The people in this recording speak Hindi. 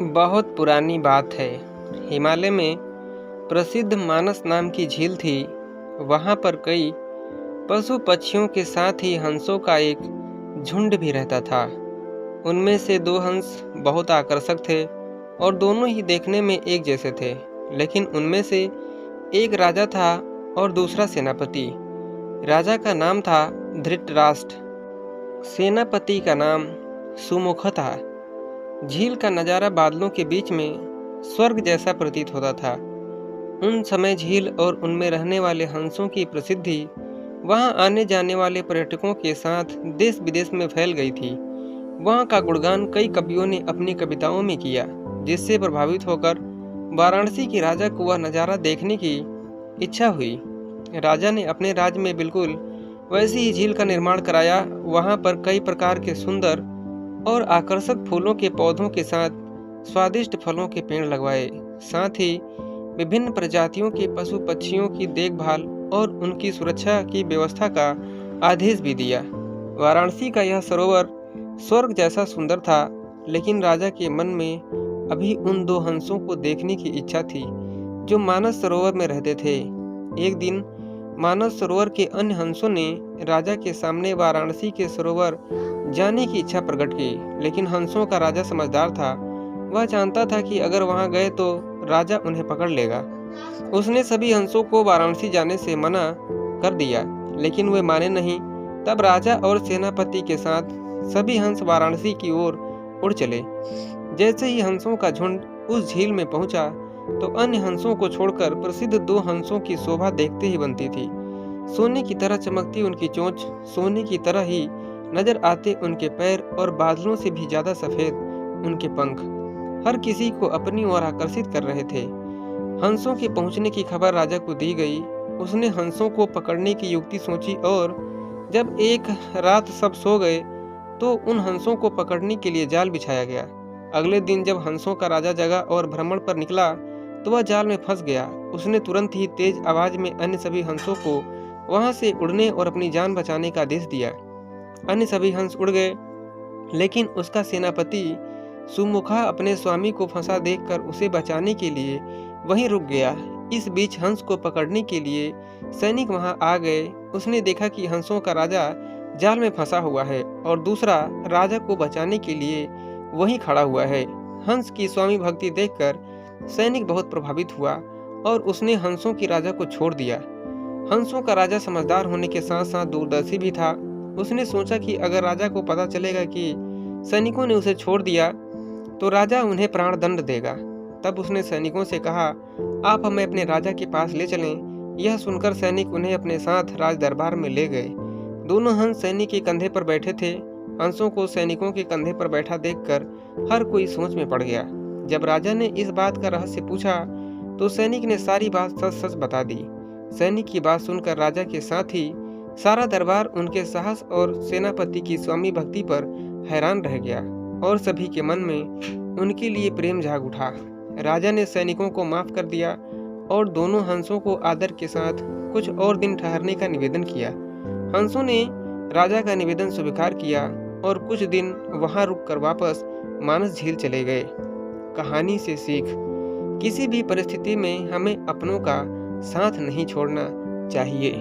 बहुत पुरानी बात है। हिमालय में प्रसिद्ध मानस नाम की झील थी। वहाँ पर कई पशु पक्षियों के साथ ही हंसों का एक झुंड भी रहता था। उनमें से दो हंस बहुत आकर्षक थे और दोनों ही देखने में एक जैसे थे। लेकिन उनमें से एक राजा था और दूसरा सेनापति। राजा का नाम था धृतराष्ट्र। सेनापति का नाम सुमुख था। झील का नज़ारा बादलों के बीच में स्वर्ग जैसा प्रतीत होता था। उन समय झील और उनमें रहने वाले हंसों की प्रसिद्धि वहां आने जाने वाले पर्यटकों के साथ देश विदेश में फैल गई थी। वहां का गुणगान कई कवियों ने अपनी कविताओं में किया, जिससे प्रभावित होकर वाराणसी के राजा को वह नज़ारा देखने की इच्छा हुई। राजा ने अपने राज्य में बिल्कुल वैसी ही झील का निर्माण कराया। वहां पर कई प्रकार के सुंदर और आकर्षक फूलों के पौधों के साथ स्वादिष्ट फलों के पेड़ लगवाए। साथ ही विभिन्न प्रजातियों के पशु पक्षियों की देखभाल और उनकी सुरक्षा की व्यवस्था का आदेश भी दिया। वाराणसी का यह सरोवर स्वर्ग जैसा सुंदर था, लेकिन राजा के मन में अभी उन दो हंसों को देखने की इच्छा थी जो मानस सरोवर में रहते थे। एक दिन मानस सरोवर के अन्य हंसों ने राजा के सामने वाराणसी के सरोवर जाने की इच्छा प्रकट की, लेकिन हंसों का राजा समझदार था। वह जानता था कि अगर वहां गए तो राजा उन्हें पकड़ लेगा। उसने सभी हंसों को वाराणसी जाने से मना कर दिया, लेकिन वे माने नहीं। तब राजा और सेनापति के साथ सभी हंस वाराणसी की ओर उड़ चले। जैसे ही हंसों का झुंड उस झील में पहुंचा तो अन्य हंसों को छोड़कर प्रसिद्ध दो हंसों की शोभा देखते ही बनती थी। सोने की तरह चमकती उनकी चोंच, सोने की तरह ही नजर आते उनके पैर और बादलों से भी ज्यादा सफेद उनके पंख हर किसी को अपनी ओर आकर्षित कर रहे थे। हंसों के पहुंचने की खबर राजा को दी गई। उसने हंसों को पकड़ने की युक्ति सोची और जब एक रात सब सो गए तो उन हंसों को पकड़ने के लिए जाल बिछाया गया। अगले दिन जब हंसों का राजा जगा और भ्रमण पर निकला तो वह जाल में फंस गया। उसने तुरंत ही तेज आवाज में अन्य सभी हंसों को वहां से उड़ने और अपनी जान बचाने का आदेश दिया। अन्य सभी हंस उड़ गए, लेकिन उसका सेनापति सुमुखा अपने स्वामी को फंसा देखकर उसे बचाने के लिए वहीं रुक गया। इस बीच हंस को पकड़ने के लिए सैनिक वहां आ गए। उसने देखा कि हंसों का राजा जाल में फंसा हुआ है और दूसरा राजा को बचाने के लिए वहीं खड़ा हुआ है। हंस की स्वामी भक्ति देखकर सैनिक बहुत प्रभावित हुआ और उसने हंसों की राजा को छोड़ दिया। हंसों का राजा समझदार होने के साथ साथ दूरदर्शी भी था। उसने सोचा कि अगर राजा को पता चलेगा कि सैनिकों ने उसे छोड़ दिया तो राजा उन्हें प्राण दंड देगा। तब उसने सैनिकों से कहा, आप हमें अपने राजा के पास ले चलें। यह सुनकर सैनिक उन्हें अपने साथ राज दरबार में ले गए। दोनों हंस सैनिक के कंधे पर बैठे थे। हंसों को सैनिकों के कंधे पर बैठा देखकर हर कोई सोच में पड़ गया। जब राजा ने इस बात का रहस्य पूछा तो सैनिक ने सारी बात सच सच बता दी। सैनिक की बात सुनकर राजा के साथ ही सारा दरबार उनके साहस और सेनापति की स्वामी भक्ति पर हैरान रह गया और सभी के मन में उनके लिए प्रेम जाग उठा। राजा ने सैनिकों को माफ कर दिया और दोनों हंसों को आदर के साथ कुछ और दिन ठहरने का निवेदन किया। हंसों ने राजा का निवेदन स्वीकार किया और कुछ दिन वहां रुककर वापस मानस झील चले गए। कहानी से सीख, किसी भी परिस्थिति में हमें अपनों का साथ नहीं छोड़ना चाहिए।